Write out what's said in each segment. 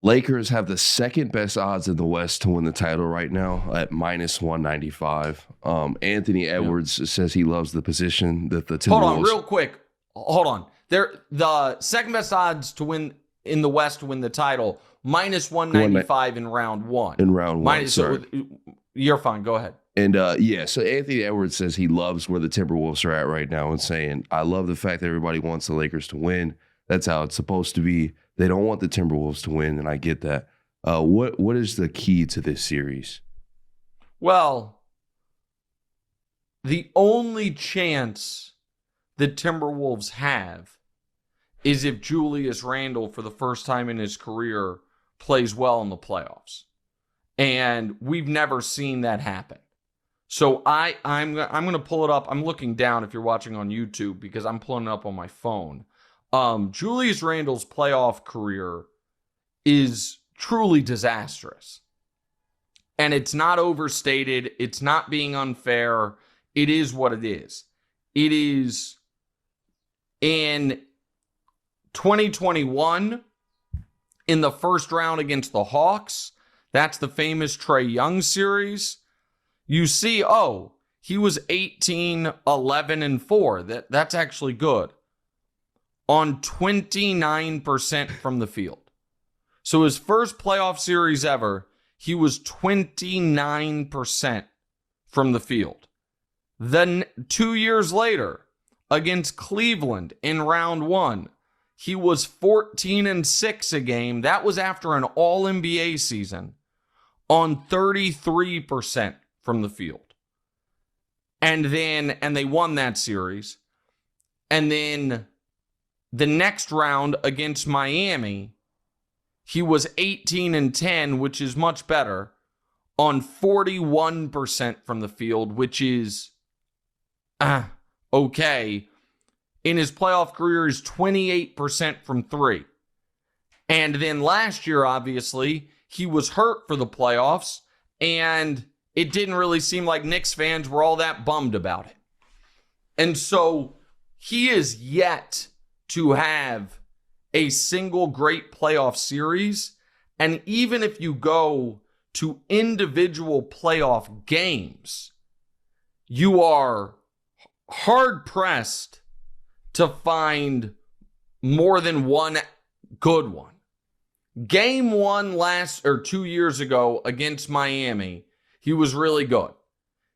Lakers have the second best odds in the West to win the title right now at minus 195. Anthony Edwards says he loves the position that the Timberwolves. Hold on, real quick. Hold on. The second best odds to win in the West to win the title, minus 195 in round one. In round one, sorry. You're fine. Go ahead. And so Anthony Edwards says he loves where the Timberwolves are at right now and saying, I love the fact that everybody wants the Lakers to win. That's how it's supposed to be. They don't want the Timberwolves to win, and I get that. What is the key to this series? Well, the only chance the Timberwolves have is if Julius Randle, for the first time in his career, plays well in the playoffs. And we've never seen that happen. So I'm going to pull it up. I'm looking down if you're watching on YouTube because I'm pulling it up on my phone. Julius Randle's playoff career is truly disastrous. And it's not overstated. It's not being unfair. It is what it is. It is in 2021, in the first round against the Hawks. That's the famous Trae Young series. You see, he was 18, 11, and 4. That's actually good. On 29% from the field. So his first playoff series ever, he was 29% from the field. Then 2 years later, against Cleveland in round one, he was 14-6 a game. That was after an All-NBA season on 33% from the field. And they won that series. And then the next round against Miami, he was 18-10, which is much better, on 41% from the field, which is okay. In his playoff career, he's 28% from three. And then last year, obviously, he was hurt for the playoffs, and it didn't really seem like Knicks fans were all that bummed about it. And so he is yet to have a single great playoff series. And even if you go to individual playoff games, you are hard-pressed to find more than one good one. Game 1 2 years ago against Miami, he was really good.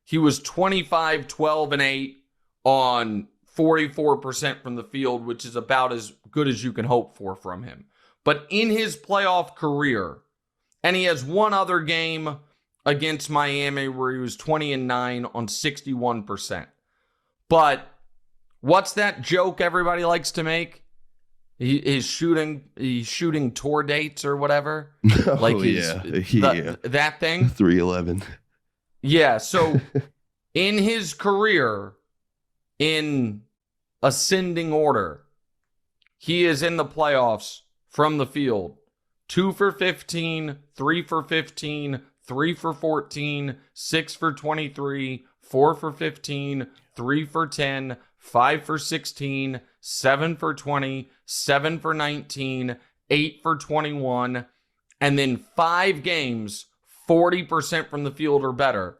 He was 25, 12, and 8 on 44% from the field, which is about as good as you can hope for from him. But in his playoff career, and he has one other game against Miami where he was 20-9 on 61%. But what's that joke everybody likes to make? He's shooting tour dates or whatever. Like that thing. 311. Yeah, so in his career, in ascending order, he is in the playoffs from the field. 2 for 15, 3 for 15, 3 for 14, 6 for 23, 4 for 15, 3 for 10, 5 for 16, 7 for 20, 7 for 19, 8 for 21, and then 5 games, 40% from the field or better.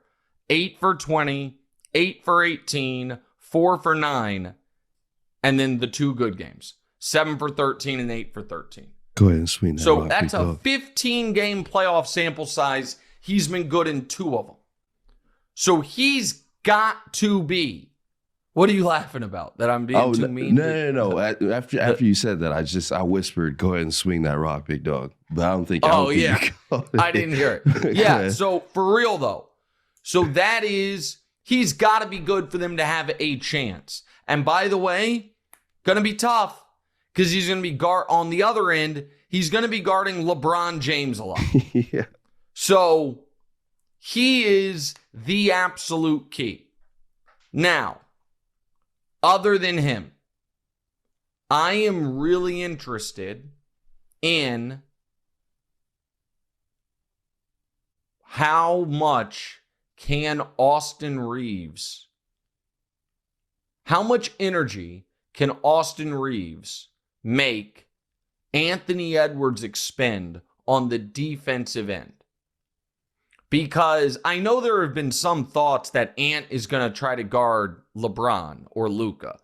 8 for 20, 8 for 18, 4 for 9, and then the 2 good games. 7 for 13 and 8 for 13. Go ahead and swing that. So that's a 15-game playoff sample size. He's been good in 2 of them. So he's got to be. What are you laughing about? That I'm being too mean? No. After you said that, I whispered, go ahead and swing that rock, big dog. But I don't think. I didn't hear it. Yeah. So for real though, that is, he's got to be good for them to have a chance. And by the way, gonna be tough because he's gonna be on the other end. He's gonna be guarding LeBron James a lot. Yeah. So he is the absolute key. Now, other than him, I am really interested in how much energy can Austin Reeves make Anthony Edwards expend on the defensive end. Because I know there have been some thoughts that Ant is going to try to guard LeBron or Luka.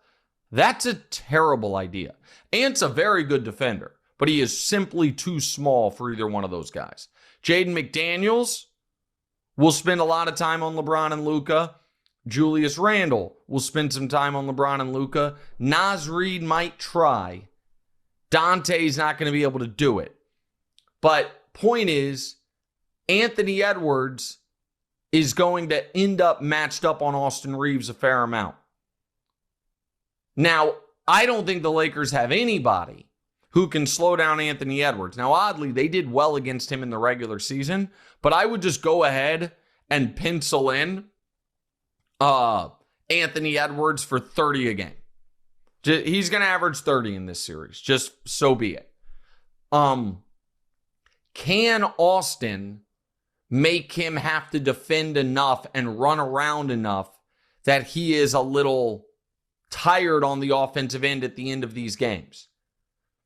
That's a terrible idea. Ant's a very good defender, but he is simply too small for either one of those guys. Jaden McDaniels will spend a lot of time on LeBron and Luka. Julius Randle will spend some time on LeBron and Luka. Naz Reid might try. Dante's not going to be able to do it. But point is, Anthony Edwards is going to end up matched up on Austin Reeves a fair amount. Now, I don't think the Lakers have anybody who can slow down Anthony Edwards. Now, oddly, they did well against him in the regular season, but I would just go ahead and pencil in Anthony Edwards for 30 a game. He's going to average 30 in this series. Just so be it. Can Austin make him have to defend enough and run around enough that he is a little tired on the offensive end at the end of these games?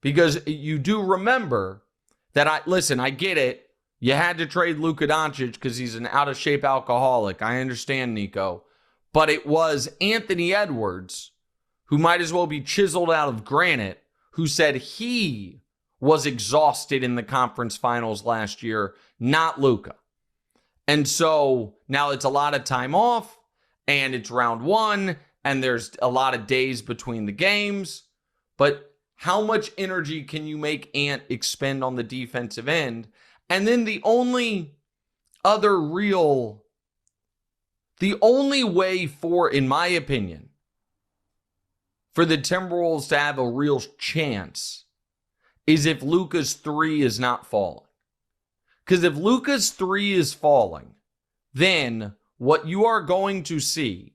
Because you do remember that I get it. You had to trade Luka Doncic because he's an out-of-shape alcoholic. I understand, Nico. But it was Anthony Edwards, who might as well be chiseled out of granite, who said he was exhausted in the conference finals last year, not Luka. And so now it's a lot of time off, and it's round one, and there's a lot of days between the games. But how much energy can you make Ant expend on the defensive end? And then the only way for, in my opinion, for the Timberwolves to have a real chance is if Luka's three is not falling. Because if Luka's three is falling, then what you are going to see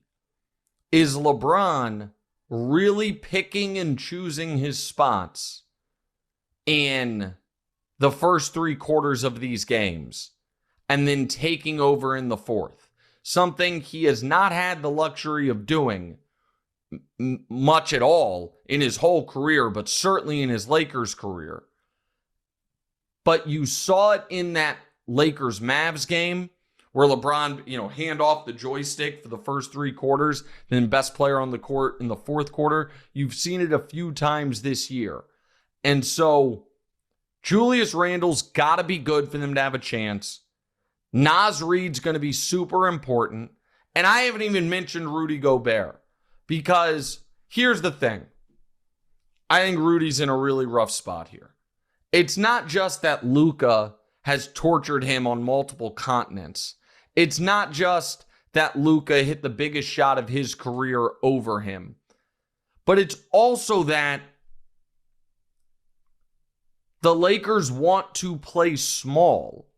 is LeBron really picking and choosing his spots in the first 3 quarters of these games and then taking over in the fourth. Something he has not had the luxury of doing much at all in his whole career, but certainly in his Lakers career. But you saw it in that Lakers-Mavs game where LeBron, hand off the joystick for the first 3 quarters, then best player on the court in the fourth quarter. You've seen it a few times this year. And so Julius Randle's got to be good for them to have a chance. Naz Reid's going to be super important. And I haven't even mentioned Rudy Gobert because here's the thing. I think Rudy's in a really rough spot here. It's not just that Luka has tortured him on multiple continents. It's not just that Luka hit the biggest shot of his career over him. But it's also that the Lakers want to play small.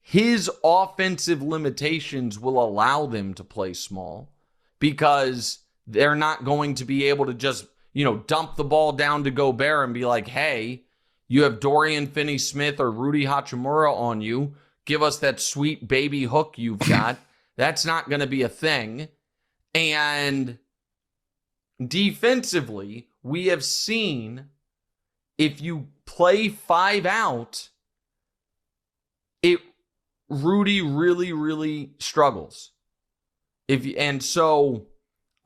His offensive limitations will allow them to play small because they're not going to be able to just, dump the ball down to Gobert and be like, hey, you have Dorian Finney-Smith or Rudy Hachimura on you. Give us that sweet baby hook you've got. That's not going to be a thing. And defensively, we have seen if you play 5 out, Rudy really, really struggles. So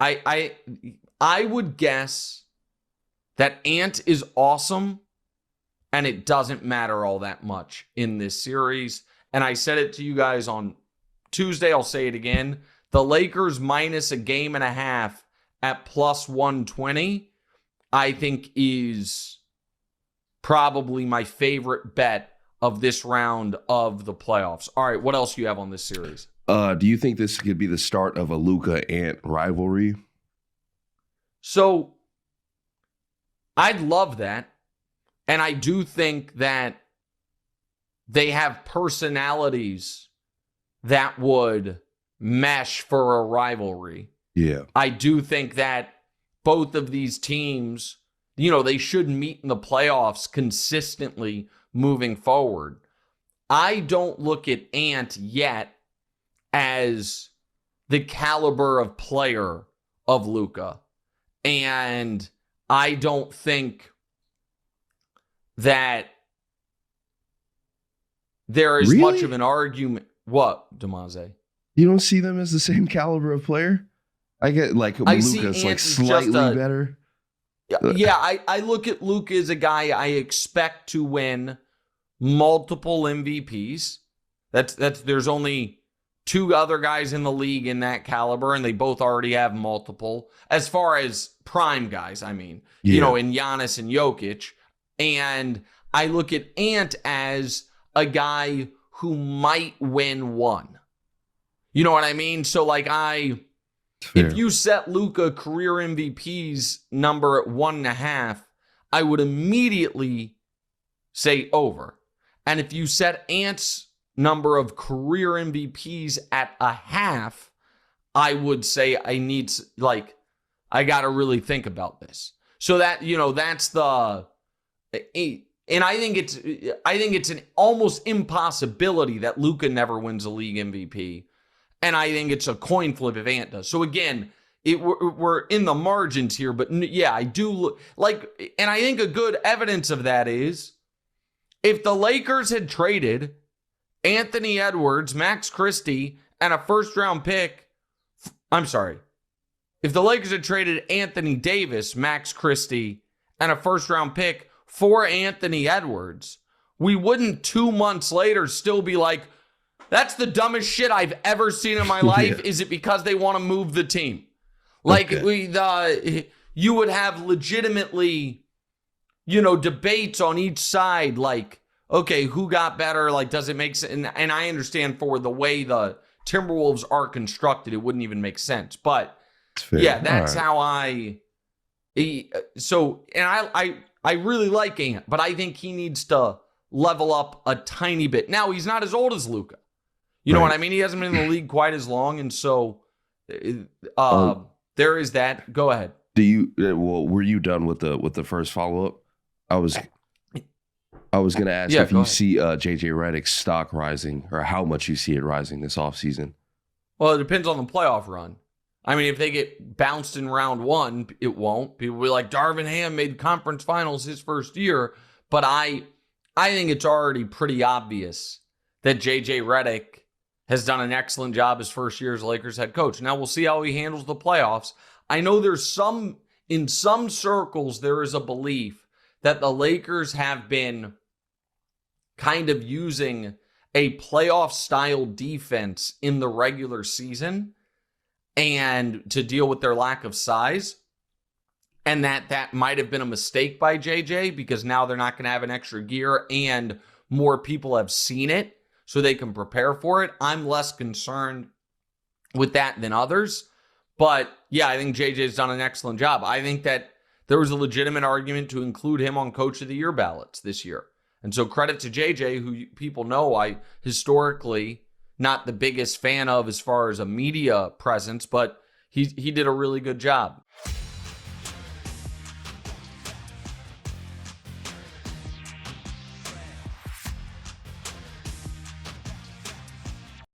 I would guess that Ant is awesome. And it doesn't matter all that much in this series. And I said it to you guys on Tuesday. I'll say it again. The Lakers minus a game and a half at plus 120, I think is probably my favorite bet of this round of the playoffs. All right, what else do you have on this series? Do you think this could be the start of a Luka-Ant rivalry? So I'd love that. And I do think that they have personalities that would mesh for a rivalry. Yeah. I do think that both of these teams, they should meet in the playoffs consistently moving forward. I don't look at Ant yet as the caliber of player of Luka. And I don't think that there is Really? much of an argument. What, Demaze? You don't see them as the same caliber of player? I get like Luka's like slightly better. Yeah, I look at Luka as a guy I expect to win multiple MVPs. That's there's only 2 other guys in the league in that caliber, and they both already have multiple. As far as prime guys, I mean, in Giannis and Jokic. And I look at Ant as a guy who might win one. You know what I mean? So like if you set Luka career MVPs number at 1.5, I would immediately say over. And if you set Ant's number of career MVPs at 0.5, I would say I got to really think about this. So that, that's the, and I think it's an almost impossibility that Luka never wins a league MVP. And I think it's a coin flip if Ant does. So again, we're in the margins here, but yeah, I do look like, and I think a good evidence of that is if the Lakers had traded Anthony Edwards, Max Christie, and a first-round pick, if the Lakers had traded Anthony Davis, Max Christie, and a first-round pick for Anthony Edwards, we wouldn't 2 months later still be like, that's the dumbest shit I've ever seen in my life. Is it because they want to move the team? Like you would have legitimately, debates on each side. Like, okay, who got better? Like, does it make sense? And I understand for the way the Timberwolves are constructed, it wouldn't even make sense. But yeah, that's how I. So, and I really like Ant, but I think he needs to level up a tiny bit. Now he's not as old as Luka. You know what I mean? He hasn't been in the league quite as long, and so there is that. Go ahead. Were you done with the first follow-up? I was going to ask if you see JJ Redick's stock rising, or how much you see it rising this offseason. Well, it depends on the playoff run. I mean, if they get bounced in round 1, it won't. People will be like, Darvin Ham made conference finals his first year, but I think it's already pretty obvious that JJ Redick has done an excellent job his first year as Lakers head coach. Now we'll see how he handles the playoffs. I know in some circles, there is a belief that the Lakers have been kind of using a playoff style defense in the regular season and to deal with their lack of size. And that might have been a mistake by JJ because now they're not going to have an extra gear and more people have seen it, so they can prepare for it. I'm less concerned with that than others. But yeah, I think JJ's done an excellent job. I think that there was a legitimate argument to include him on Coach of the Year ballots this year. And so credit to JJ, who people know I historically not the biggest fan of as far as a media presence, but he did a really good job.